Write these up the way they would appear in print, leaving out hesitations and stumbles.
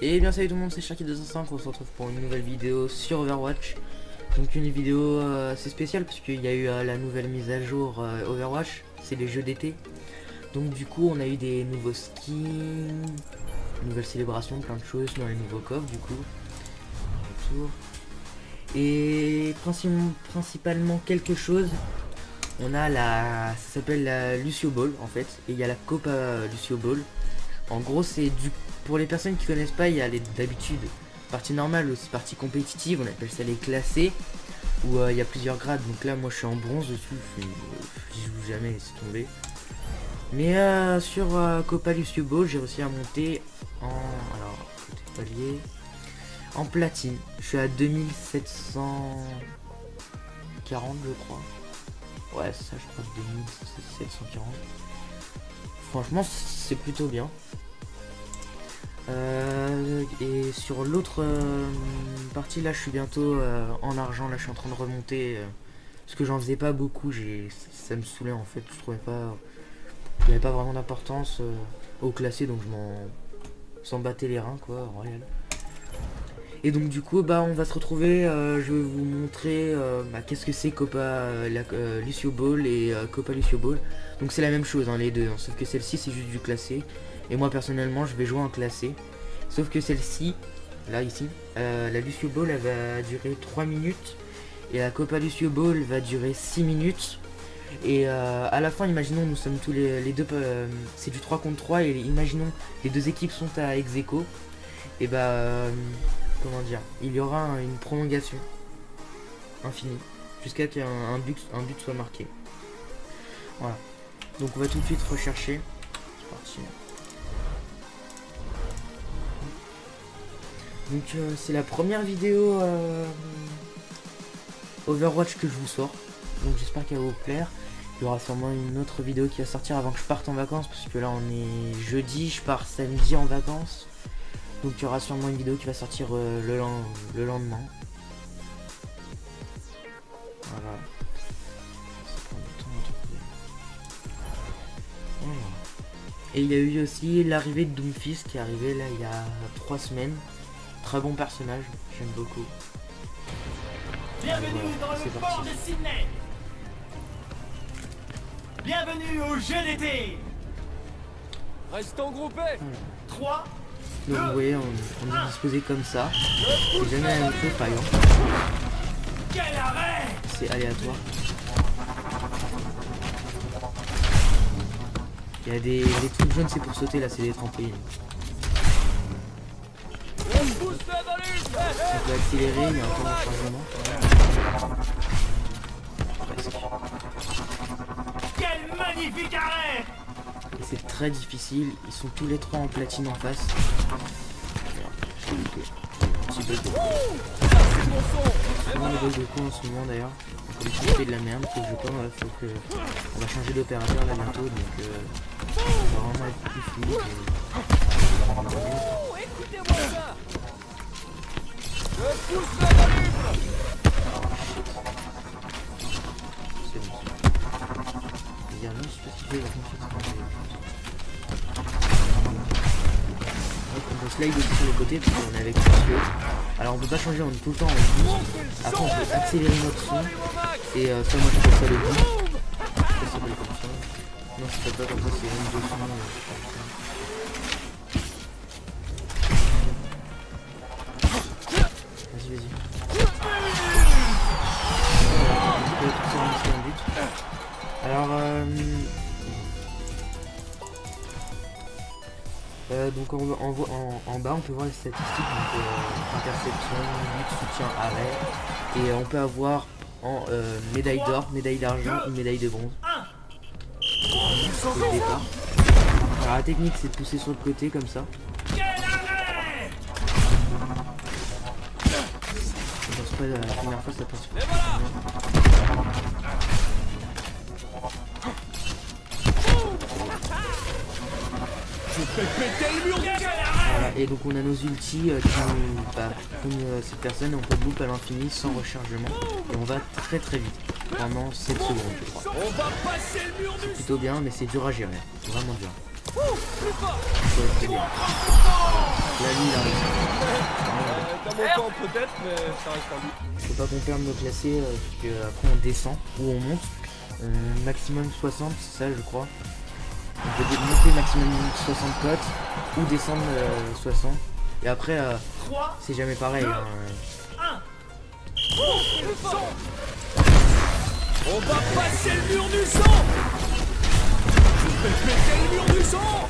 Et bien salut tout le monde, c'est Sharky205, on se retrouve pour une nouvelle vidéo sur Overwatch. Donc une vidéo assez spéciale parce qu'il y a eu la nouvelle mise à jour Overwatch, c'est les jeux d'été. Donc du coup on a eu des nouveaux skins, nouvelles célébrations, plein de choses dans les nouveaux coffres du coup. Retour. Et principalement quelque chose, on a ça s'appelle la Lucio Ball en fait, et il y a la Copa Lucio Ball. En gros c'est pour les personnes qui connaissent pas, il y a d'habitude partie normale, aussi partie compétitive, on appelle ça les classés, où il y a plusieurs grades. Donc là moi je suis en bronze dessus, je joue jamais, laisse tomber. Mais sur Copa Lucio Ball, j'ai réussi à monter côté palier, en platine. Je suis à 2740 je crois. Ouais c'est ça, je crois, 2740. Franchement c'est plutôt bien. Et sur l'autre partie là je suis bientôt en argent. Là je suis en train de remonter parce que j'en faisais pas beaucoup, ça me saoulait en fait. Je trouvais pas, il n'y avait pas vraiment d'importance au classé, donc s'en battais les reins quoi, royal. Et donc du coup on va se retrouver, je vais vous montrer qu'est-ce que c'est Copa Lucio Ball et Copa Lucio Ball. Donc c'est la même chose les deux, sauf que celle-ci c'est juste du classé. Et moi personnellement je vais jouer en classé. Sauf que celle-ci, là ici, la Lucio Ball elle va durer 3 minutes. Et la Copa Lucio Ball va durer 6 minutes. Et à la fin, imaginons nous sommes tous les deux, c'est du 3 contre 3. Et imaginons les deux équipes sont à ex-aequo. Et comment dire, il y aura une prolongation infinie. Jusqu'à qu'un but soit marqué. Voilà. Donc on va tout de suite rechercher. C'est parti. Donc c'est la première vidéo Overwatch que je vous sors. Donc j'espère qu'elle va vous plaire. Il y aura sûrement une autre vidéo qui va sortir avant que je parte en vacances. Parce que là on est jeudi, je pars samedi en vacances. Donc il y aura sûrement une vidéo qui va sortir le lendemain. Voilà. Et il y a eu aussi l'arrivée de Doomfist qui est arrivé là il y a 3 semaines. Très bon personnage, j'aime beaucoup. Bienvenue dans le port de Sydney. Bienvenue au jeu d'été. Restons groupés. 3. Donc vous voyez, on est disposé comme ça. C'est jamais la même chose par exemple. Quel arrêt! C'est aléatoire. Il y a des trucs jaunes, c'est pour sauter là, c'est des trampolines. On peut accélérer, il y a encore un changement. Presque. Quel magnifique arrêt! Et c'est très difficile, ils sont tous les trois en platine en face. Petit bug de con. Vraiment le bug de con en ce moment d'ailleurs. Comme si c'était de la merde, faut que on va changer d'opérateur là bientôt, donc ça va vraiment être plus fluide. Écoutez-moi ça. Je pousserai la libre. C'est bon. C'est-à-dire non, je sais pas si j'ai la fonction. On peut slide aussi sur le côté parce qu'on est avec Lucio. Alors on peut pas changer, on est tout le temps en boost. Après on peut accélérer notre son. Et ça moi je fais ça le boost. Ça s'appelle comme ça. Non c'est pas comme ça, c'est une de son. Vas-y. Alors donc en bas on peut voir les statistiques, donc interception, but, soutien, arrêt, et on peut avoir en médaille d'or, médaille d'argent ou médaille de bronze. C'est le départ. Alors la technique c'est de pousser sur le côté comme ça. Je pense pas la première fois ça passe. Voilà, et donc on a nos ultis comme cette personne, on peut loop à l'infini sans rechargement et on va très vite. pendant 7 secondes, je crois. On va passer le mur du Plutôt bien, mais c'est dur à gérer. Vraiment dur. plus fort. Faut être bien. Là, lui, il a réussi. Dans mon camp peut-être, mais ça reste un doute. Faut pas qu'on perde nos classés, parce que après on descend ou on monte. Maximum 60, c'est ça, je crois. On peut monter maximum 60 cotes ou descendre 60. Et après, c'est jamais pareil. Hein. Plus fort. On va passer le mur du sang. Je vais péter le mur du sang.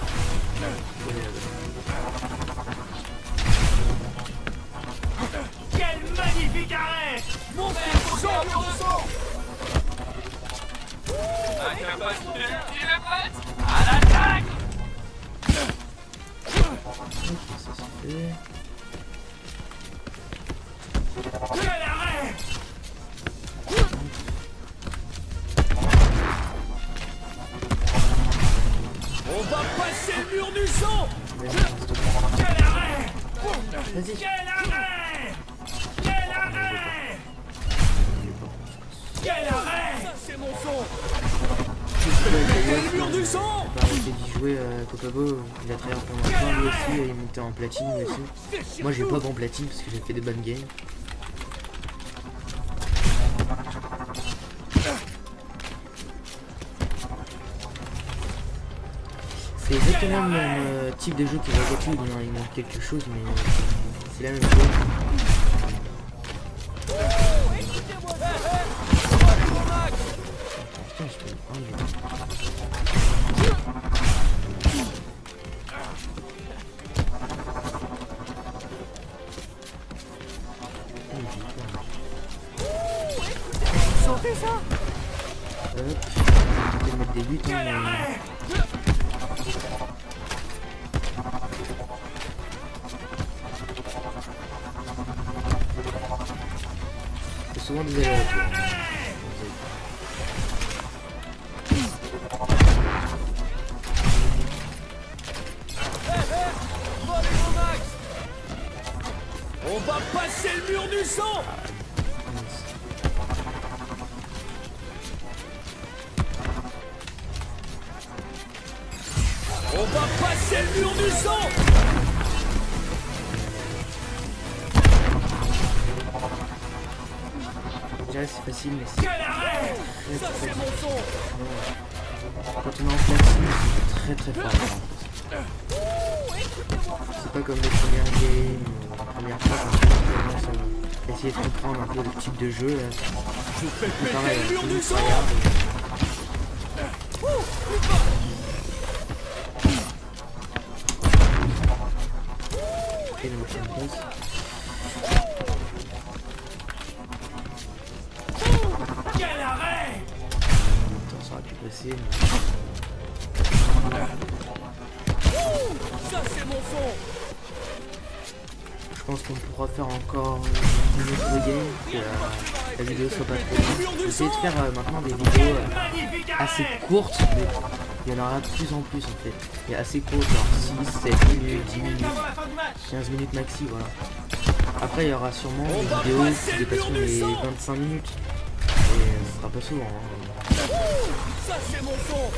Quel magnifique arrêt! Mon sang, mur de sang. À l'attaque! Ok, ça se fait. Quel arrêt! On va passer le mur du sang. Quel arrêt! Vas-y. Quel arrêt! Quel arrêt! Quel arrêt! Ça c'est mon son. Le Le mur du sang. va arrêter d'y jouer Copago, il a travaillé pendant longtemps lui aussi, il est monté en platine lui aussi. Moi j'ai pas bon platine parce que j'ai fait des bonnes games. C'est exactement le même type de jeu que Rocket League, il manque quelque chose mais c'est la même chose. Écoutez-moi ça. Allez mon max. Putain je peux enlever. Sentez ça. Hop, je vais mettre des buts Quel hein, arrêt! c'est souvent des allers-retours. Allez mon max. On va passer le mur du sang. On va passer le mur du sang. Je dirais c'est facile mais c'est Quel arrêt! Ça c'est mon son. quand on est en platine c'est très fort. C'est pas comme les premières games ou la première fois quand on commence à essayer de comprendre un peu le type de jeu. Là. Je fais C'est pareil, péter le mur tout le du monde sang. regarde. Et le prochain boss. Quel arrêt! Attends, ça aurait pu passer. Mais... Ça c'est mon son. Je pense qu'on pourra faire encore une autre game, que la vidéo soit pas trop longue. Je vais essayer de faire maintenant des vidéos Magnifique assez arrêt! courtes, mais il y en aura de plus en plus en fait. Il y a assez court, genre 6, 7 minutes, 10 minutes, Avant la fin du match! 15 minutes maxi, voilà. Après, il y aura sûrement On des va vidéos passer qui le dépasseront mur du les sang. 25 minutes. Et ce sera pas souvent. Hein. Ça c'est mon son.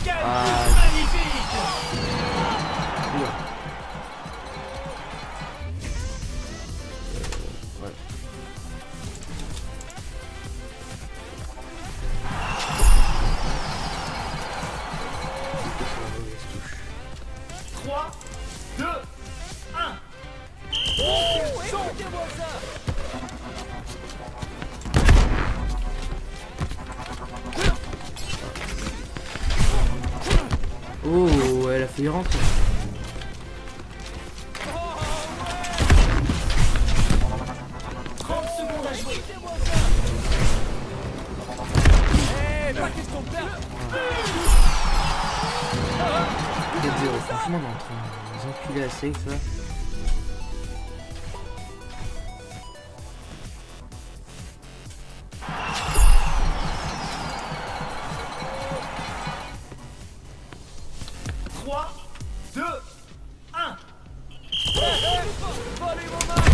Quel Ah. but magnifique! Oula. Ouais. 3, 2, 1! Écoutez-moi ça. Oh, elle a fait rentrer. Pas question de perdre. 4-0, franchement, on est en train de nous enculer assez avec ça. Trois, deux, un. Allez mon max.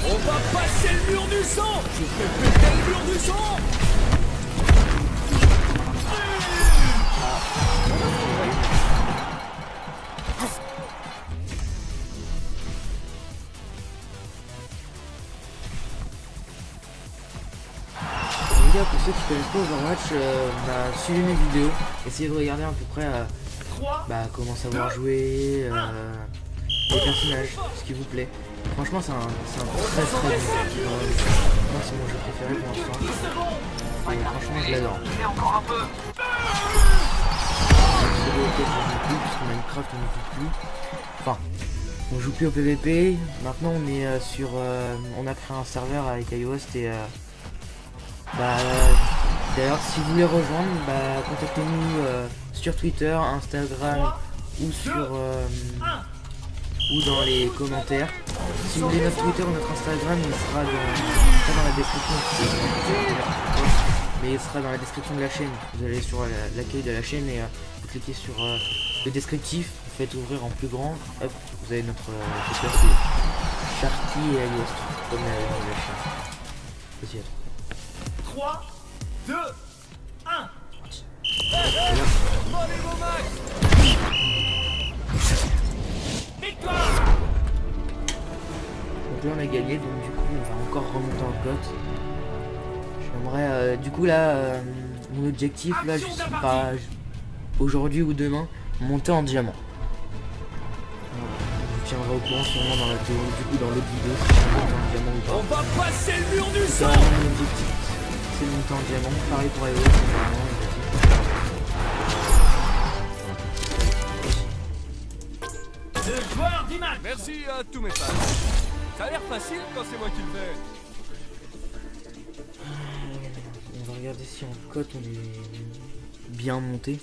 On va passer le mur du sang. Je fais péter le mur du sang. Les gars, pour ceux qui connaissent pas Overwatch, suivez mes vidéos, essayez de regarder à peu près comment savoir jouer, les personnages, ce qui vous plaît. Franchement, c'est un très très bon jeu. Moi, c'est mon jeu préféré pour l'instant. Et franchement, je l'adore. Parce que Minecraft, on ne joue plus. Enfin, on joue plus au PVP. Maintenant, on est on a créé un serveur avec iHost et d'ailleurs, si vous voulez rejoindre, contactez-nous sur Twitter, Instagram ou dans les commentaires. Si vous voulez notre Twitter ou notre Instagram, il sera pas dans la description, mais il sera dans la description de la chaîne. Vous allez sur l'accueil de la chaîne et vous cliquez sur le descriptif, vous faites ouvrir en plus grand, hop, vous avez notre Twitter, c'est Sharky et iHost, comme le nom de la chaîne. Vas-y, attends. 3, 2, 1. Victoire. Donc là on a gagné, donc du coup on va encore remonter en cote. J'aimerais du coup là mon objectif là je sais pas aujourd'hui ou demain monter en diamant. Je vous tiendrai au courant sûrement dans la vidéo, du coup dans l'autre vidéo si je monte en diamant ou pas. On va passer le mur du C'est sang. vraiment mon objectif, c'est de monter en diamant, pareil pour iOS, c'est vraiment Le joueur du match. Merci à tous mes fans. Ça a l'air facile quand c'est moi qui le fais. On va regarder si en cote on est bien monté.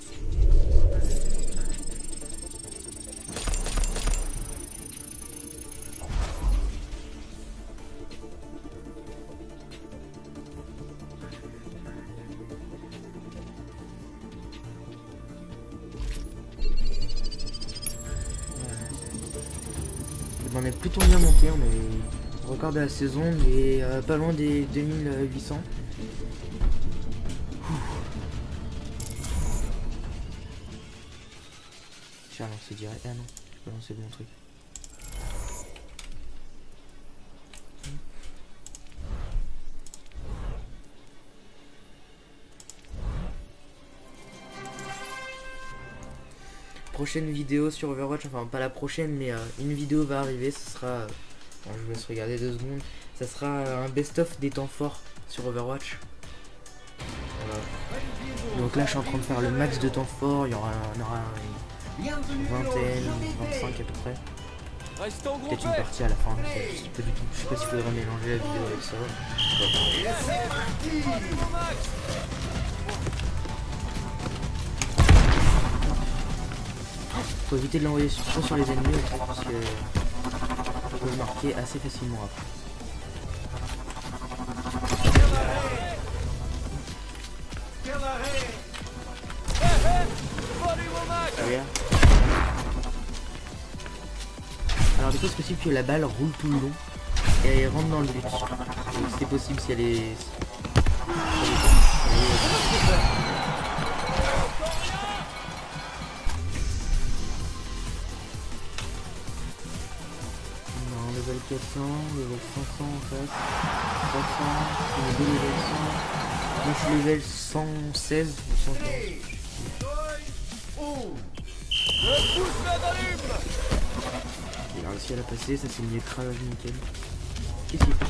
On est plutôt bien monté, on est au record de la saison, mais pas loin des 2800. J'ai relancé direct. Ah non, je peux lancer le bon truc. Prochaine vidéo sur Overwatch, enfin pas la prochaine mais une vidéo va arriver, ce sera je vous laisse regarder 2 secondes, ça sera un best-of des temps forts sur Overwatch. Voilà. Donc là je suis en train de faire le max de temps forts, il y aura une vingtaine, 25 à peu près. Reste en gros Peut-être une partie à la fin, je sais pas du tout, je sais pas s'il faudrait mélanger la vidéo avec ça. Faut éviter de l'envoyer trop sur les ennemis aussi, parce que on peut le marquer assez facilement après. Regarde. Alors des fois c'est possible que la balle roule tout le long et elle rentre dans le but. C'est possible si elle est... Level 400, level 500 en face, 300, on est 2 level 100, moi je suis level 116 ou 115. Il a réussi à la passer, ça c'est une écrasage nickel. Qu'est-ce qu'il fait?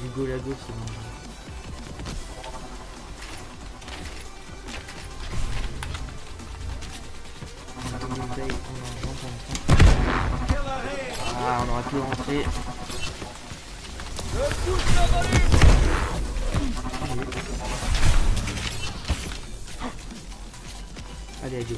Du go la go, c'est bon. Ah, on aurait pu rentrer. Allez, adieu.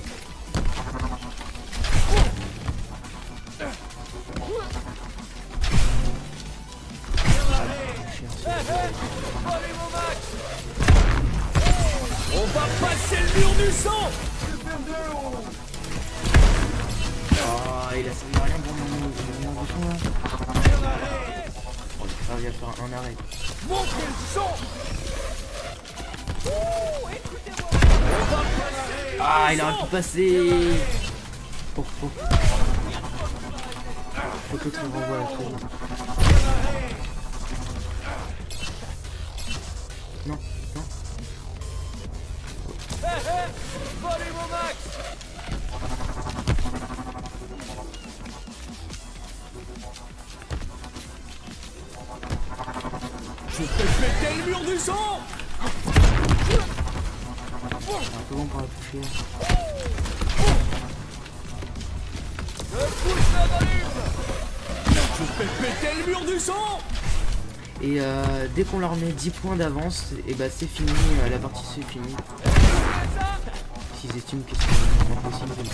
On va passer le mur du sang. Ah, il a servi à rien pour mon son là. Oh, il a servi à faire un arrêt. Montez le sang. Ah, il aurait pu passer. Oh, oh. Faut que tu me renvoies la chose. Non, non. Volez mon max. Je fais péter le mur du sang. C'est un peu bon pour la toucher. Je pousse la volume. Je fais péter le mur du sang. Et dès qu'on leur met 10 points d'avance, et bah c'est fini, la partie c'est fini. S'ils estiment que c'est impossible comme ça.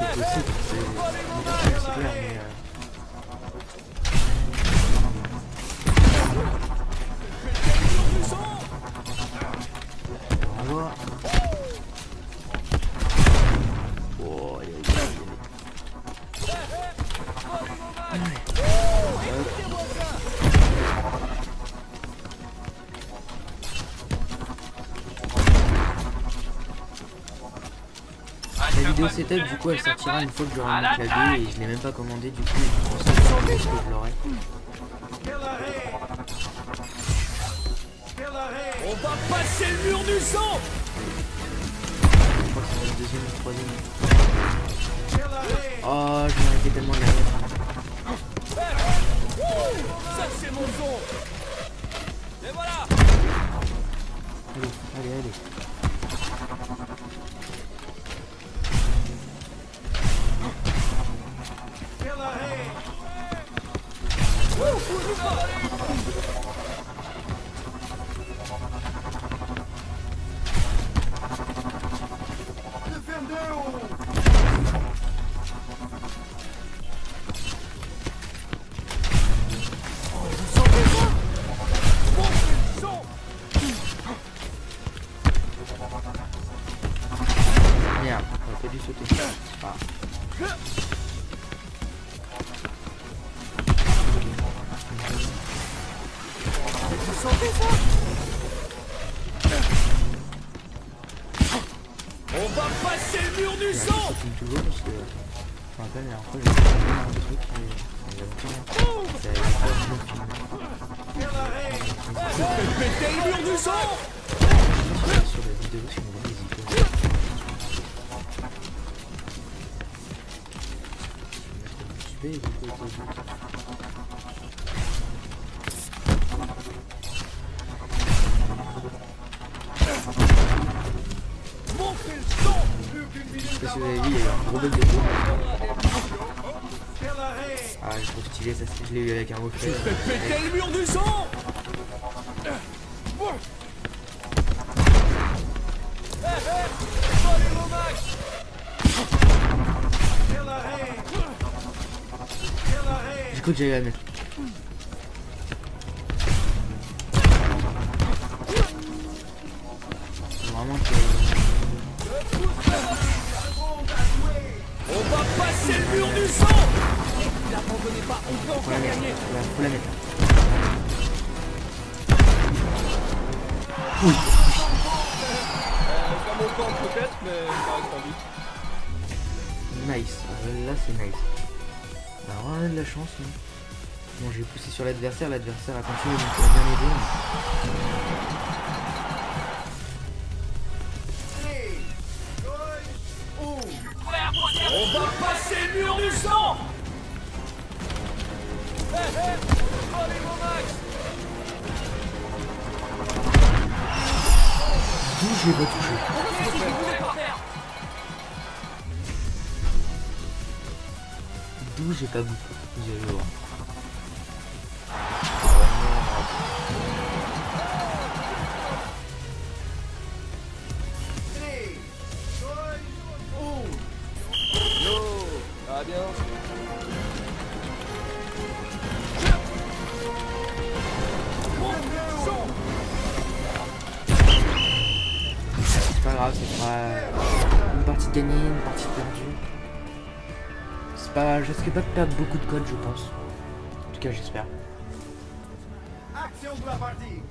Enfin, c'est possible, c'est clair, mais on va voir. Oh, aïe, aïe, aïe. La vidéo setup du coup elle sortira une fois que j'aurai mon clavier et je l'ai même pas commandé du coup je pense que je l'aurai. On va passer le mur du sang. Je crois que c'est le deuxième ou le troisième. Oh je m'arrêtais tellement de la mettre. Ça c'est mon son. Et voilà. Allez, allez, allez. Merde, j'aurais pas dû sauter. Ah. Vous sentez ça? On va passer le mur du sang. Ça filme toujours parce que je me rappelle la dernière fois j'ai fait un truc il y a longtemps. Ça avait pas bien filmé. Je fais péter le mur du sang. Sur la vidéo si on voit les icônes. Je vais mettre le super et vous Montez le sang. Je sais pas si vous avez vu, il y a eu un gros bug de tour. Ah, je trouve stylé ça, je l'ai eu avec un reflet. Je fais péter le mur du sang. Volez mon max. Du coup, j'allais la mettre. Vraiment que. On va passer le mur du sang. N'abandonnez pas, on peut Faut la encore mettre. gagner. Faut la mettre. Oui. Comme au camp peut-être, mais ça reste en vue. Nice. Là, c'est nice. Bah, on a de la chance. Hein. Bon, j'ai poussé sur l'adversaire. L'adversaire a continué, donc il a bien aidé. On va passer le mur du sang. Volez mon max. D'où je l'ai pas touché. D'où j'ai pas beaucoup. Vous allez voir. Une partie gagnée, une partie perdue. C'est pas, je risque pas de perdre beaucoup de codes, je pense. En tout cas, j'espère. Action de la partie.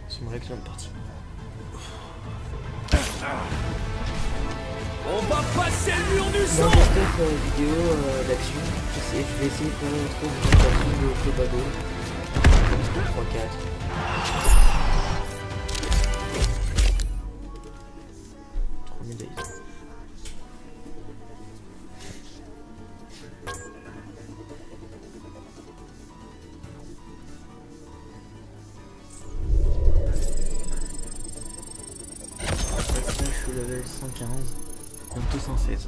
C'est une réaction de partie. On va passer le mur du Dans sang. cette vidéo d'action, je vais essayer de pas trop vous mettre la vie au Cobado. 3, 4. Médailles. Je suis level 115, compte 116.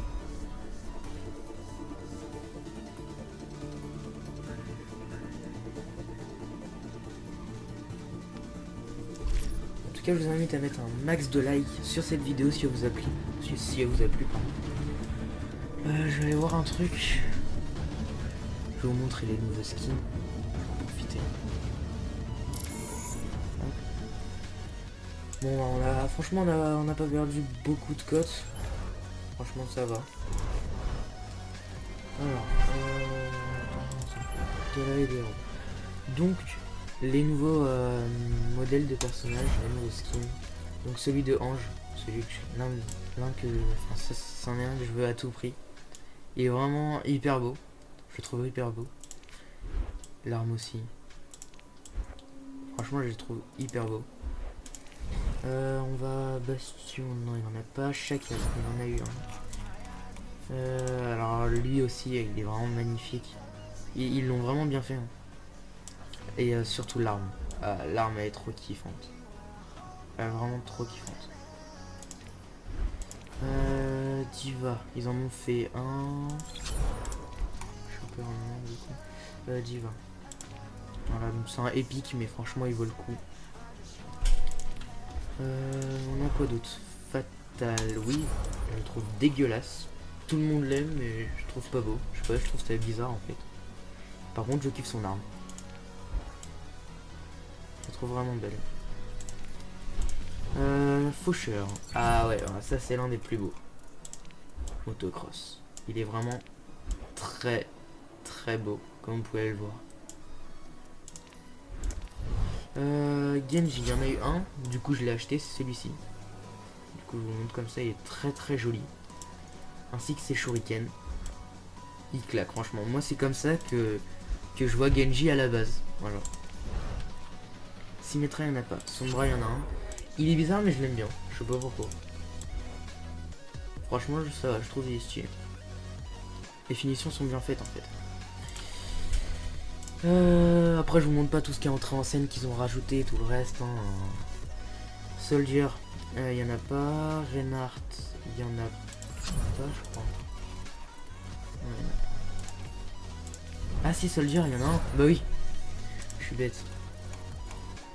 En tout cas, je vous invite à mettre un max de likes sur cette vidéo si elle vous a plu. Si elle vous a plu, pardon. Je vais aller voir un truc. Je vais vous montrer les nouveaux skins. Profitez. Bon, franchement, on n'a pas perdu beaucoup de cotes. Franchement, ça va. Alors, de la vidéo. Donc, les nouveaux modèles de personnages, les nouveaux skins. Donc celui de Ange, celui que l'un que, enfin, ça c'en est un que je veux à tout prix. Il est vraiment hyper beau. Je le trouve hyper beau. L'arme aussi. Franchement, je le trouve hyper beau. On va Bastion, non il en a pas. Chacal, il en a eu un. Alors lui aussi, il est vraiment magnifique. Ils l'ont vraiment bien fait. Hein. Et surtout l'arme. L'arme elle est trop kiffante. Elle est vraiment trop kiffante. Diva, ils en ont fait un. Je suis un peu en main du coup. Diva. Voilà, donc c'est un épique, mais franchement il vaut le coup. On a quoi d'autre? Fatal, oui, je le trouve dégueulasse. Tout le monde l'aime, mais je trouve pas beau. Je sais pas, je trouve ça bizarre en fait. Par contre, je kiffe son arme. Je la trouve vraiment belle. Faucheur. Ah ouais, ça c'est l'un des plus beaux. Motocross. Il est vraiment très très beau, comme vous pouvez le voir. Genji, il y en a eu un, du coup je l'ai acheté, c'est celui-ci. Du coup je vous montre comme ça, il est très très joli. Ainsi que ses shurikens. Il claque, franchement. Moi c'est comme ça que je vois Genji à la base. Voilà. Symmetra, il n'y en a pas. Sombra, il y en a un. Il est bizarre mais je l'aime bien. Je sais pas pourquoi. Franchement ça va, je trouve il est stylé. Les finitions sont bien faites en fait. Après je vous montre pas tout ce qui est entré en scène qu'ils ont rajouté, tout le reste. Hein. Soldier, il y en a pas. Reinhardt, il y en a pas, je crois. Ah si, Soldier, il y en a un. Bah oui. Je suis bête.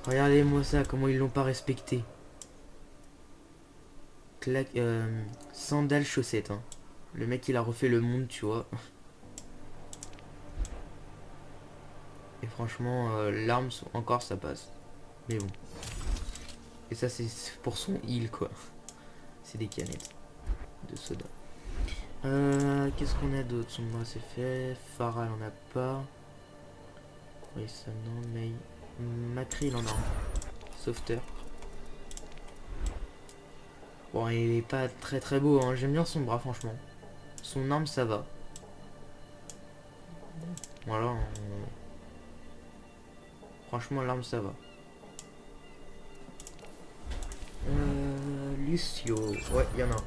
Regardez-moi ça, comment ils l'ont pas respecté. Sandales chaussettes. Hein. Le mec il a refait le monde, tu vois. Et franchement, l'arme encore ça passe. Mais bon. Et ça c'est pour son heal quoi. C'est des canettes de soda. Qu'est-ce qu'on a d'autre? Sombra c'est fait. Pharah il en a pas. Oui ça non mais. Macri il en a un. Sauveteur. Bon il est pas très très beau hein. J'aime bien son bras franchement. Son arme ça va. Voilà. Franchement l'arme ça va. Lucio. Ouais il y en a un.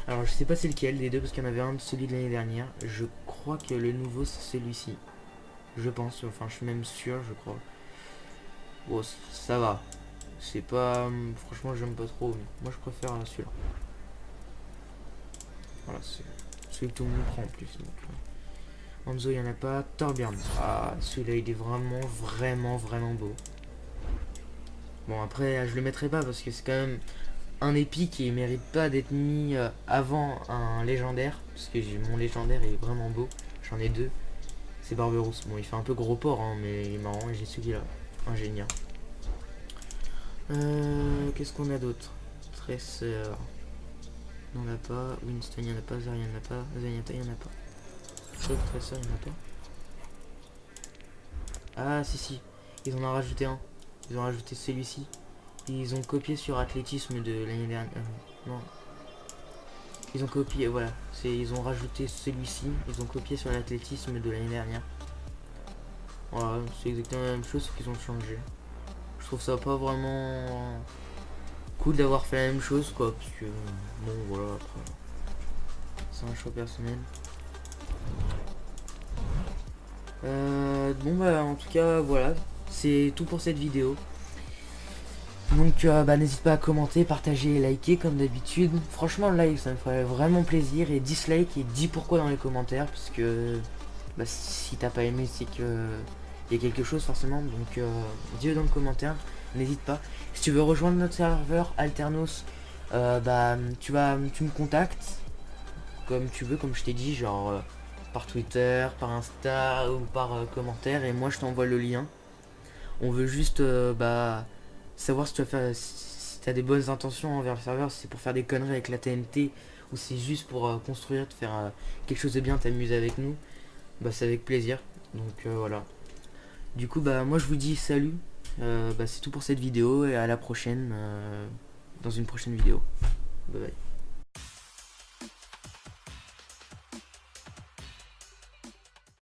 Alors je sais pas c'est lequel des deux parce qu'il y en avait un de celui de l'année dernière. Je crois que le nouveau c'est celui-ci. Je pense. Enfin je suis même sûr je crois. Bon ça va. C'est pas... Franchement j'aime pas trop. Moi je préfère celui-là. Voilà c'est celui que tout le monde prend en plus. Donc, Hanzo il y en a pas. Torbjörn. Ah celui-là il est vraiment beau. Bon après je le mettrai pas parce que c'est quand même un épique et il mérite pas d'être mis avant un légendaire. Parce que mon légendaire est vraiment beau. J'en ai deux. C'est Barberousse. Bon il fait un peu gros porc hein, mais il est marrant et j'ai celui-là. Ingénieur. Qu'est-ce qu'on a d'autre? Tracer, il n'y en a pas. Winston, il n'y en a pas. Zarya, il n'y en a pas. Zenyatta, il n'y en a pas. Shock Tracer, il n'y en a pas. Ah, si, ils en ont rajouté un. Ils ont rajouté celui-ci. Ils ont copié sur athlétisme de l'année dernière. Non. Ils ont copié, voilà. Ils ont rajouté celui-ci. Ils ont copié sur l'athlétisme de l'année dernière. Voilà, c'est exactement la même chose, sauf qu'ils ont changé. Je trouve ça pas vraiment cool d'avoir fait la même chose, quoi. Parce que, bon, voilà, après. C'est un choix personnel. Bon, bah, en tout cas, voilà. C'est tout pour cette vidéo. Donc bah, n'hésite pas à commenter, partager et liker comme d'habitude. Franchement like ça me ferait vraiment plaisir. Et dislike et dis pourquoi dans les commentaires. Parce que bah, si t'as pas aimé c'est que il y a quelque chose forcément. Donc dis-le dans le commentaire. N'hésite pas. Si tu veux rejoindre notre serveur Alternos, bah tu me contactes comme tu veux, comme je t'ai dit, genre par Twitter, par Insta ou par commentaire. Et moi je t'envoie le lien. On veut juste bah savoir si tu vas faire, si tu as des bonnes intentions envers le serveur, si c'est pour faire des conneries avec la TNT ou c'est juste pour construire, te faire quelque chose de bien, t'amuser avec nous, bah c'est avec plaisir. Donc voilà. Du coup bah moi je vous dis salut, bah c'est tout pour cette vidéo et à la prochaine dans une prochaine vidéo. Bye bye.